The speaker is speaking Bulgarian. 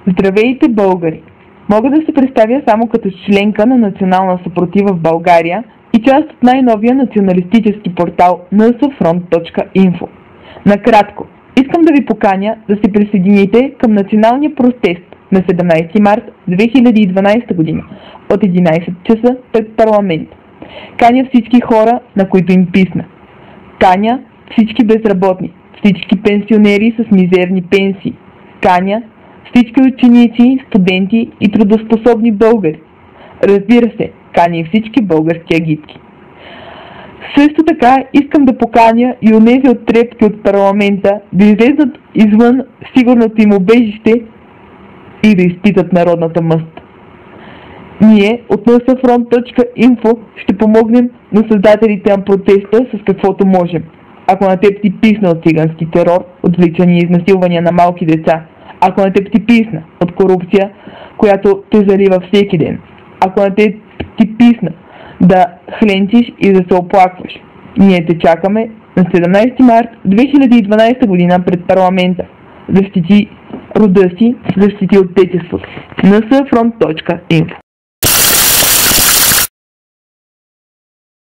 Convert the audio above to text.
Здравейте, българи! Мога да се представя само като членка на национална съпротива в България и част от най-новия националистически портал nsfront.info. Накратко, искам да ви поканя да се присъедините към националния протест на 17 март 2012 година от 11 часа пред парламента. Каня всички хора, на които им писна. Каня всички безработни, всички пенсионери с мизерни пенсии. Каня всички ученици, студенти и трудоспособни българи. Разбира се, каня и всички български агитки. Също така искам да поканя и онези оттрепки от парламента да излезнат извън сигурното им убежище и да изпитат народната мъст. Ние от nsfront.info ще помогнем на създателите на протеста с каквото можем. Ако на теб ти писна от цигански терор, отвличания и изнасилвания на малки деца, ако на теб ти писна от корупция, която те залива всеки ден, ако на теб ти писна да хленчиш и да се оплакваш, ние те чакаме на 17 март 2012 година пред парламента. Защити рода си, защити отечеството. nsfront.info